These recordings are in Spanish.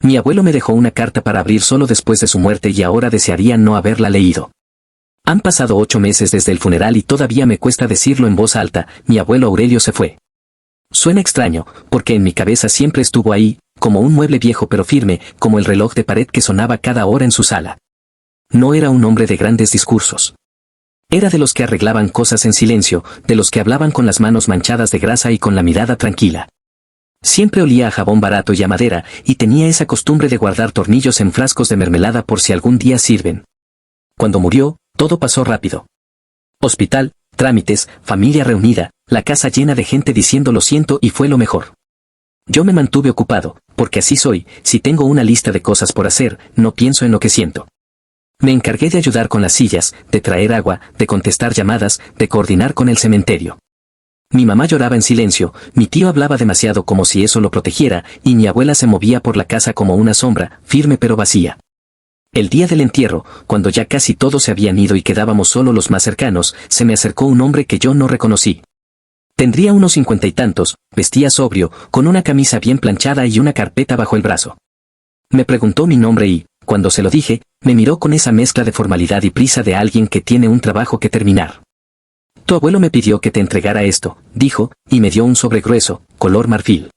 Mi abuelo me dejó una carta para abrir solo después de su muerte y ahora desearía no haberla leído. Han pasado 8 meses desde el funeral y todavía me cuesta decirlo en voz alta, mi abuelo Aurelio se fue. Suena extraño, porque en mi cabeza siempre estuvo ahí, como un mueble viejo pero firme, como el reloj de pared que sonaba cada hora en su sala. No era un hombre de grandes discursos. Era de los que arreglaban cosas en silencio, de los que hablaban con las manos manchadas de grasa y con la mirada tranquila. Siempre olía a jabón barato y a madera, y tenía esa costumbre de guardar tornillos en frascos de mermelada por si algún día sirven. Cuando murió, todo pasó rápido. Hospital, trámites, familia reunida, la casa llena de gente diciendo lo siento y fue lo mejor. Yo me mantuve ocupado, porque así soy, si tengo una lista de cosas por hacer, no pienso en lo que siento. Me encargué de ayudar con las sillas, de traer agua, de contestar llamadas, de coordinar con el cementerio. Mi mamá lloraba en silencio, mi tío hablaba demasiado como si eso lo protegiera, y mi abuela se movía por la casa como una sombra, firme pero vacía. El día del entierro, cuando ya casi todos se habían ido y quedábamos solo los más cercanos, se me acercó un hombre que yo no reconocí. Tendría unos 50 y tantos, vestía sobrio, con una camisa bien planchada y una carpeta bajo el brazo. Me preguntó mi nombre y, cuando se lo dije, me miró con esa mezcla de formalidad y prisa de alguien que tiene un trabajo que terminar. Tu abuelo me pidió que te entregara esto, dijo, y me dio un sobre grueso, color marfil.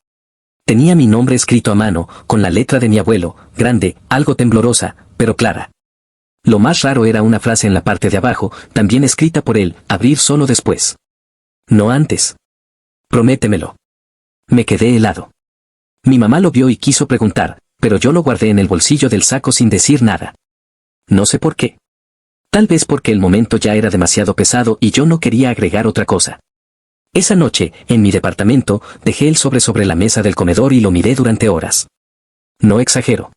Tenía mi nombre escrito a mano, con la letra de mi abuelo, grande, algo temblorosa, pero clara. Lo más raro era una frase en la parte de abajo, también escrita por él, abrir solo después. No antes. Prométemelo. Me quedé helado. Mi mamá lo vio y quiso preguntar, pero yo lo guardé en el bolsillo del saco sin decir nada. No sé por qué. Tal vez porque el momento ya era demasiado pesado y yo no quería agregar otra cosa. Esa noche, en mi departamento, dejé el sobre la mesa del comedor y lo miré durante horas. No exagero.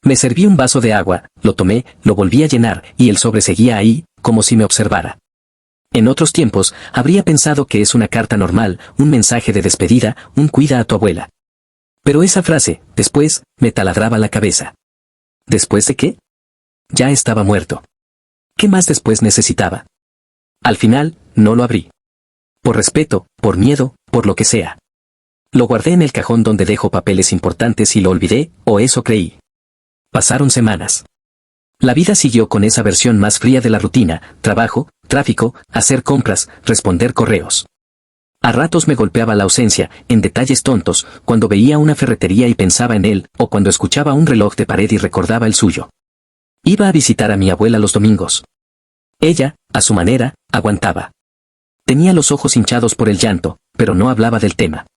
Me serví un vaso de agua, lo tomé, lo volví a llenar, y el sobre seguía ahí, como si me observara. En otros tiempos, habría pensado que es una carta normal, un mensaje de despedida, un cuida a tu abuela. Pero esa frase, después, me taladraba la cabeza. ¿Después de qué? Ya estaba muerto. ¿Qué más después necesitaba? Al final, no lo abrí. Por respeto, por miedo, por lo que sea. Lo guardé en el cajón donde dejo papeles importantes y lo olvidé, o eso creí. Pasaron semanas. La vida siguió con esa versión más fría de la rutina, trabajo, tráfico, hacer compras, responder correos. A ratos me golpeaba la ausencia, en detalles tontos, cuando veía una ferretería y pensaba en él, o cuando escuchaba un reloj de pared y recordaba el suyo. Iba a visitar a mi abuela los domingos. Ella, a su manera, aguantaba. Tenía los ojos hinchados por el llanto, pero no hablaba del tema.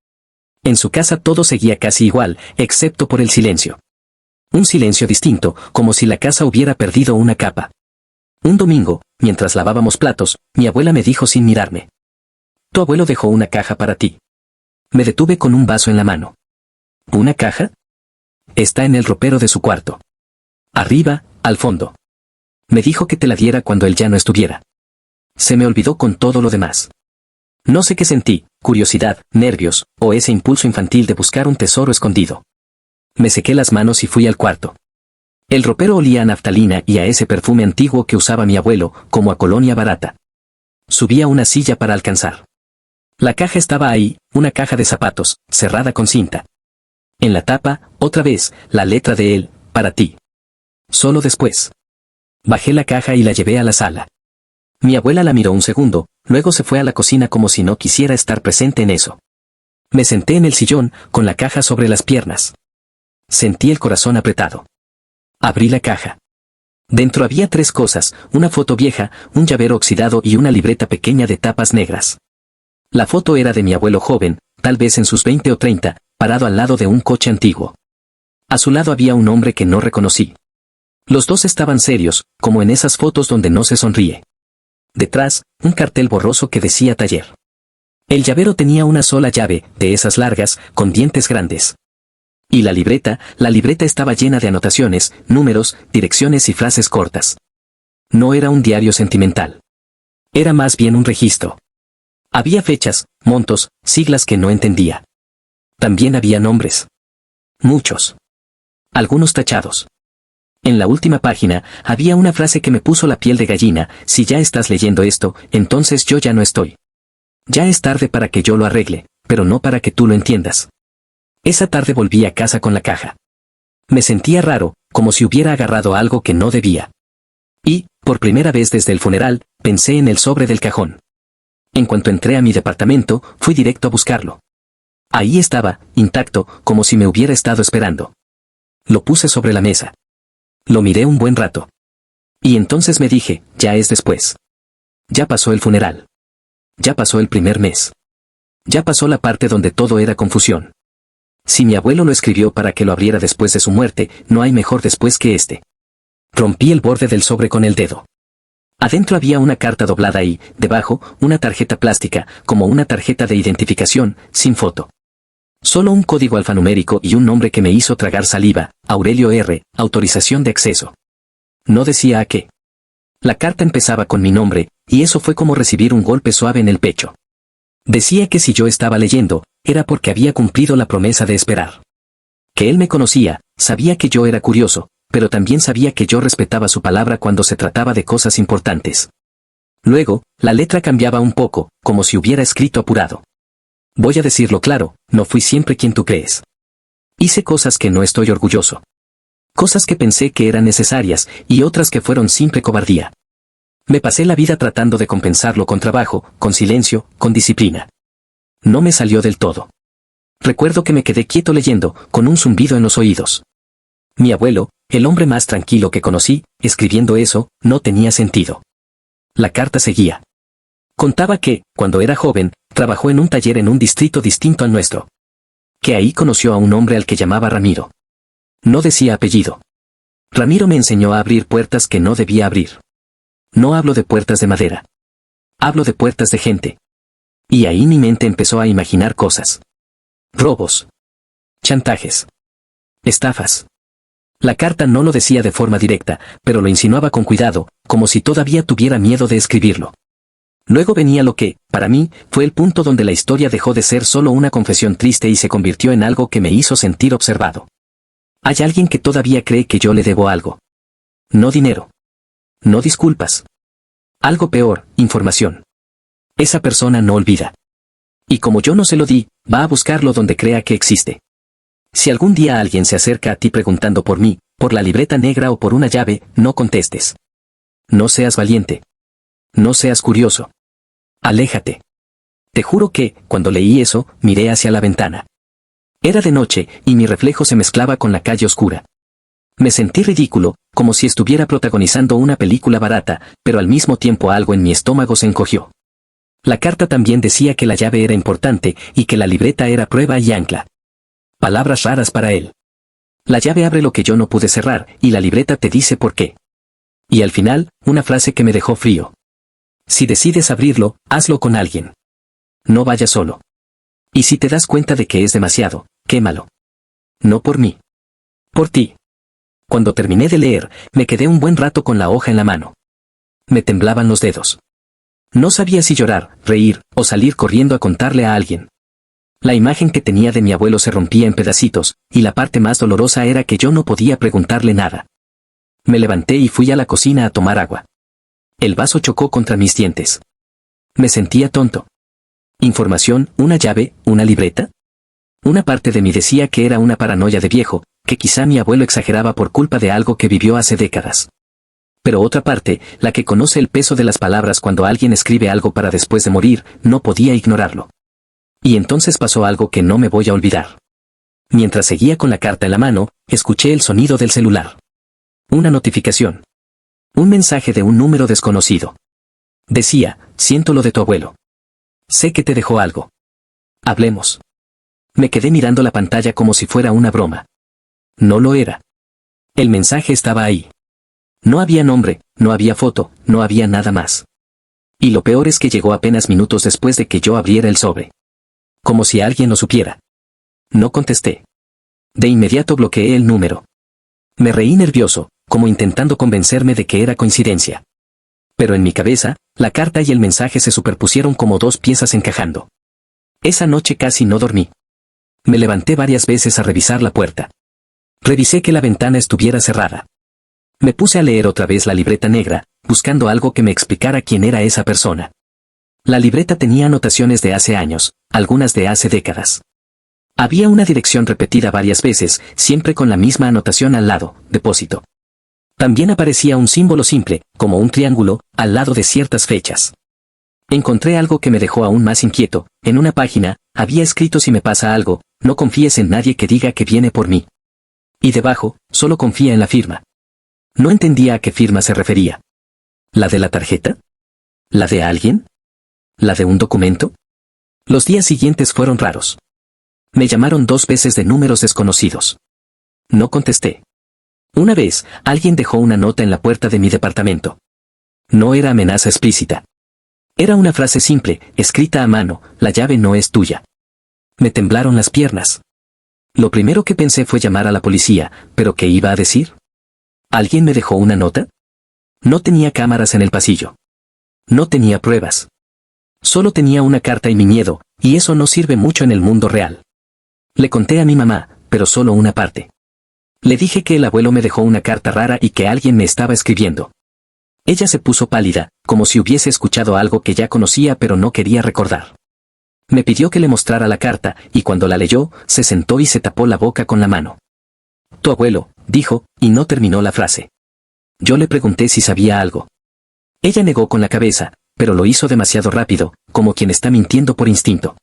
En su casa todo seguía casi igual, excepto por el silencio. Un silencio distinto, como si la casa hubiera perdido una capa. Un domingo, mientras lavábamos platos, mi abuela me dijo sin mirarme. Tu abuelo dejó una caja para ti. Me detuve con un vaso en la mano. ¿Una caja? Está en el ropero de su cuarto. Arriba, al fondo. Me dijo que te la diera cuando él ya no estuviera. Se me olvidó con todo lo demás. No sé qué sentí, curiosidad, nervios, o ese impulso infantil de buscar un tesoro escondido. Me sequé las manos y fui al cuarto. El ropero olía a naftalina y a ese perfume antiguo que usaba mi abuelo, como a colonia barata. Subí a una silla para alcanzar. La caja estaba ahí, una caja de zapatos, cerrada con cinta. En la tapa, otra vez, la letra de él, para ti. Solo después. Bajé la caja y la llevé a la sala. Mi abuela la miró un segundo, luego se fue a la cocina como si no quisiera estar presente en eso. Me senté en el sillón, con la caja sobre las piernas. Sentí el corazón apretado. Abrí la caja. Dentro había 3 cosas, una foto vieja, un llavero oxidado y una libreta pequeña de tapas negras. La foto era de mi abuelo joven, tal vez en sus 20 o 30, parado al lado de un coche antiguo. A su lado había un hombre que no reconocí. Los dos estaban serios, como en esas fotos donde no se sonríe. Detrás, un cartel borroso que decía taller. El llavero tenía una sola llave, de esas largas, con dientes grandes. Y la libreta estaba llena de anotaciones, números, direcciones y frases cortas. No era un diario sentimental. Era más bien un registro. Había fechas, montos, siglas que no entendía. También había nombres. Muchos. Algunos tachados. En la última página, había una frase que me puso la piel de gallina: si ya estás leyendo esto, entonces yo ya no estoy. Ya es tarde para que yo lo arregle, pero no para que tú lo entiendas. Esa tarde volví a casa con la caja. Me sentía raro, como si hubiera agarrado algo que no debía. Y, por primera vez desde el funeral, pensé en el sobre del cajón. En cuanto entré a mi departamento, fui directo a buscarlo. Ahí estaba, intacto, como si me hubiera estado esperando. Lo puse sobre la mesa. Lo miré un buen rato. Y entonces me dije, ya es después. Ya pasó el funeral. Ya pasó el primer mes. Ya pasó la parte donde todo era confusión. Si mi abuelo lo escribió para que lo abriera después de su muerte, no hay mejor después que este. Rompí el borde del sobre con el dedo. Adentro había una carta doblada y, debajo, una tarjeta plástica, como una tarjeta de identificación, sin foto. Solo un código alfanumérico y un nombre que me hizo tragar saliva, Aurelio R., autorización de acceso. No decía a qué. La carta empezaba con mi nombre, y eso fue como recibir un golpe suave en el pecho. Decía que si yo estaba leyendo, era porque había cumplido la promesa de esperar. Que él me conocía, sabía que yo era curioso, pero también sabía que yo respetaba su palabra cuando se trataba de cosas importantes. Luego, la letra cambiaba un poco, como si hubiera escrito apurado. Voy a decirlo claro, no fui siempre quien tú crees. Hice cosas que no estoy orgulloso. Cosas que pensé que eran necesarias, y otras que fueron simple cobardía. Me pasé la vida tratando de compensarlo con trabajo, con silencio, con disciplina. No me salió del todo. Recuerdo que me quedé quieto leyendo, con un zumbido en los oídos. Mi abuelo, el hombre más tranquilo que conocí, escribiendo eso, no tenía sentido. La carta seguía. Contaba que, cuando era joven, trabajó en un taller en un distrito distinto al nuestro. Que ahí conoció a un hombre al que llamaba Ramiro. No decía apellido. Ramiro me enseñó a abrir puertas que no debía abrir. No hablo de puertas de madera. Hablo de puertas de gente. Y ahí mi mente empezó a imaginar cosas. Robos. Chantajes. Estafas. La carta no lo decía de forma directa, pero lo insinuaba con cuidado, como si todavía tuviera miedo de escribirlo. Luego venía lo que, para mí, fue el punto donde la historia dejó de ser solo una confesión triste y se convirtió en algo que me hizo sentir observado. Hay alguien que todavía cree que yo le debo algo. No dinero. No disculpas. Algo peor, información. Esa persona no olvida. Y como yo no se lo di, va a buscarlo donde crea que existe. Si algún día alguien se acerca a ti preguntando por mí, por la libreta negra o por una llave, no contestes. No seas valiente. No seas curioso. Aléjate. Te juro que, cuando leí eso, miré hacia la ventana. Era de noche, y mi reflejo se mezclaba con la calle oscura. Me sentí ridículo, como si estuviera protagonizando una película barata, pero al mismo tiempo algo en mi estómago se encogió. La carta también decía que la llave era importante, y que la libreta era prueba y ancla. Palabras raras para él. La llave abre lo que yo no pude cerrar, y la libreta te dice por qué. Y al final, una frase que me dejó frío. Si decides abrirlo, hazlo con alguien. No vayas solo. Y si te das cuenta de que es demasiado, quémalo. No por mí. Por ti. Cuando terminé de leer, me quedé un buen rato con la hoja en la mano. Me temblaban los dedos. No sabía si llorar, reír, o salir corriendo a contarle a alguien. La imagen que tenía de mi abuelo se rompía en pedacitos, y la parte más dolorosa era que yo no podía preguntarle nada. Me levanté y fui a la cocina a tomar agua. El vaso chocó contra mis dientes. Me sentía tonto. Información, una llave, una libreta. Una parte de mí decía que era una paranoia de viejo, que quizá mi abuelo exageraba por culpa de algo que vivió hace décadas. Pero otra parte, la que conoce el peso de las palabras cuando alguien escribe algo para después de morir, no podía ignorarlo. Y entonces pasó algo que no me voy a olvidar. Mientras seguía con la carta en la mano, escuché el sonido del celular. Una notificación. Un mensaje de un número desconocido. Decía, siento lo de tu abuelo. Sé que te dejó algo. Hablemos. Me quedé mirando la pantalla como si fuera una broma. No lo era. El mensaje estaba ahí. No había nombre, no había foto, no había nada más. Y lo peor es que llegó apenas minutos después de que yo abriera el sobre. Como si alguien lo supiera. No contesté. De inmediato bloqueé el número. Me reí nervioso, como intentando convencerme de que era coincidencia. Pero en mi cabeza, la carta y el mensaje se superpusieron como dos piezas encajando. Esa noche casi no dormí. Me levanté varias veces a revisar la puerta. Revisé que la ventana estuviera cerrada. Me puse a leer otra vez la libreta negra, buscando algo que me explicara quién era esa persona. La libreta tenía anotaciones de hace años, algunas de hace décadas. Había una dirección repetida varias veces, siempre con la misma anotación al lado, depósito. También aparecía un símbolo simple, como un triángulo, al lado de ciertas fechas. Encontré algo que me dejó aún más inquieto. En una página, había escrito: si me pasa algo, no confíes en nadie que diga que viene por mí. Y debajo, solo confía en la firma. No entendía a qué firma se refería. ¿La de la tarjeta? ¿La de alguien? ¿La de un documento? Los días siguientes fueron raros. Me llamaron 2 veces de números desconocidos. No contesté. Una vez, alguien dejó una nota en la puerta de mi departamento. No era amenaza explícita. Era una frase simple, escrita a mano: la llave no es tuya. Me temblaron las piernas. Lo primero que pensé fue llamar a la policía, pero ¿qué iba a decir? ¿Alguien me dejó una nota? No tenía cámaras en el pasillo. No tenía pruebas. Solo tenía una carta y mi miedo, y eso no sirve mucho en el mundo real. Le conté a mi mamá, pero solo una parte. Le dije que el abuelo me dejó una carta rara y que alguien me estaba escribiendo. Ella se puso pálida, como si hubiese escuchado algo que ya conocía pero no quería recordar. Me pidió que le mostrara la carta, y cuando la leyó, se sentó y se tapó la boca con la mano. Tu abuelo, dijo, y no terminó la frase. Yo le pregunté si sabía algo. Ella negó con la cabeza, pero lo hizo demasiado rápido, como quien está mintiendo por instinto.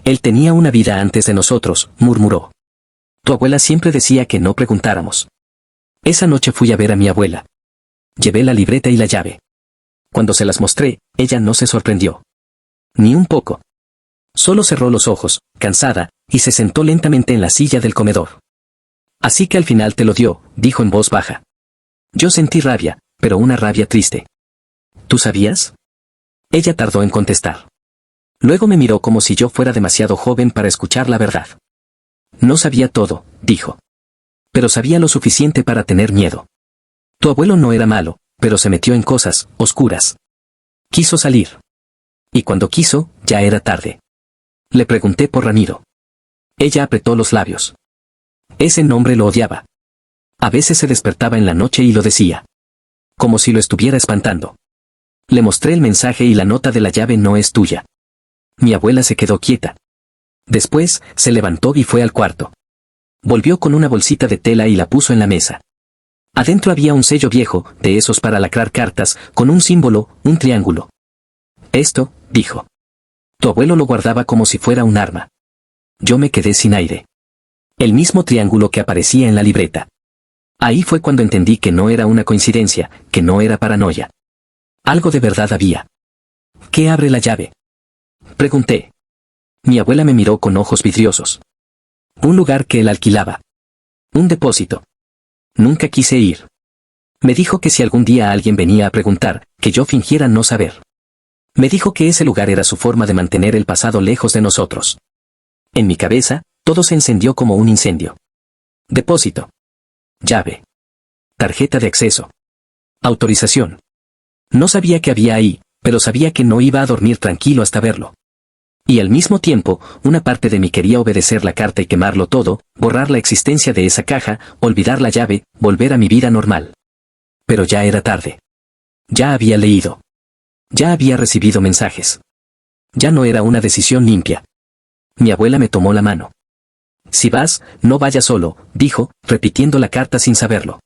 Él tenía una vida antes de nosotros, murmuró. Tu abuela siempre decía que no preguntáramos. Esa noche fui a ver a mi abuela. Llevé la libreta y la llave. Cuando se las mostré, ella no se sorprendió. Ni un poco. Solo cerró los ojos, cansada, y se sentó lentamente en la silla del comedor. Así que al final te lo dio, dijo en voz baja. Yo sentí rabia, pero una rabia triste. ¿Tú sabías? Ella tardó en contestar. Luego me miró como si yo fuera demasiado joven para escuchar la verdad. No sabía todo, dijo. Pero sabía lo suficiente para tener miedo. Tu abuelo no era malo, pero se metió en cosas oscuras. Quiso salir. Y cuando quiso, ya era tarde. Le pregunté por Ramiro. Ella apretó los labios. Ese nombre lo odiaba. A veces se despertaba en la noche y lo decía. Como si lo estuviera espantando. Le mostré el mensaje y la nota de la llave no es tuya. Mi abuela se quedó quieta. Después, se levantó y fue al cuarto. Volvió con una bolsita de tela y la puso en la mesa. Adentro había un sello viejo, de esos para lacrar cartas, con un símbolo, un triángulo. Esto, dijo. Tu abuelo lo guardaba como si fuera un arma. Yo me quedé sin aire. El mismo triángulo que aparecía en la libreta. Ahí fue cuando entendí que no era una coincidencia, que no era paranoia. Algo de verdad había. ¿Qué abre la llave? Pregunté. Mi abuela me miró con ojos vidriosos. Un lugar que él alquilaba. Un depósito. Nunca quise ir. Me dijo que si algún día alguien venía a preguntar, que yo fingiera no saber. Me dijo que ese lugar era su forma de mantener el pasado lejos de nosotros. En mi cabeza, todo se encendió como un incendio. Depósito. Llave. Tarjeta de acceso. Autorización. No sabía qué había ahí, pero sabía que no iba a dormir tranquilo hasta verlo. Y al mismo tiempo, una parte de mí quería obedecer la carta y quemarlo todo, borrar la existencia de esa caja, olvidar la llave, volver a mi vida normal. Pero ya era tarde. Ya había leído. Ya había recibido mensajes. Ya no era una decisión limpia. Mi abuela me tomó la mano. Si vas, no vayas solo, dijo, repitiendo la carta sin saberlo.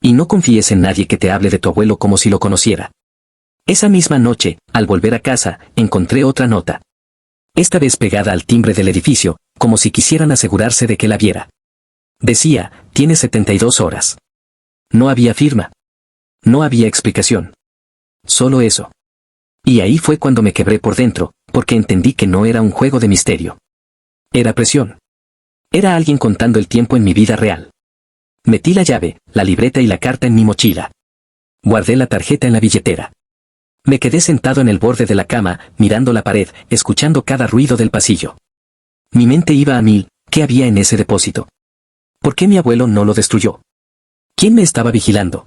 Y no confíes en nadie que te hable de tu abuelo como si lo conociera. Esa misma noche, al volver a casa, encontré otra nota. Esta vez pegada al timbre del edificio, como si quisieran asegurarse de que la viera. Decía, tiene 72 horas. No había firma. No había explicación. Solo eso. Y ahí fue cuando me quebré por dentro, porque entendí que no era un juego de misterio. Era presión. Era alguien contando el tiempo en mi vida real. Metí la llave, la libreta y la carta en mi mochila. Guardé la tarjeta en la billetera. Me quedé sentado en el borde de la cama, mirando la pared, escuchando cada ruido del pasillo. Mi mente iba a mil. ¿Qué había en ese depósito? ¿Por qué mi abuelo no lo destruyó? ¿Quién me estaba vigilando?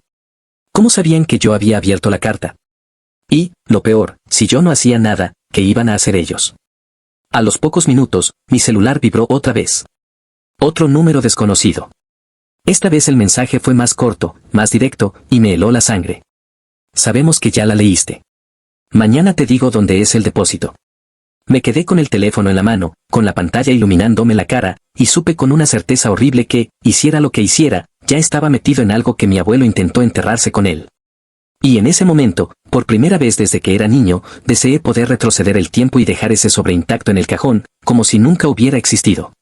¿Cómo sabían que yo había abierto la carta? Y, lo peor, si yo no hacía nada, ¿qué iban a hacer ellos? A los pocos minutos, mi celular vibró otra vez. Otro número desconocido. Esta vez el mensaje fue más corto, más directo, y me heló la sangre. Sabemos que ya la leíste. Mañana te digo dónde es el depósito. Me quedé con el teléfono en la mano, con la pantalla iluminándome la cara, y supe con una certeza horrible que, hiciera lo que hiciera, ya estaba metido en algo que mi abuelo intentó enterrarse con él. Y en ese momento, por primera vez desde que era niño, deseé poder retroceder el tiempo y dejar ese sobre intacto en el cajón, como si nunca hubiera existido.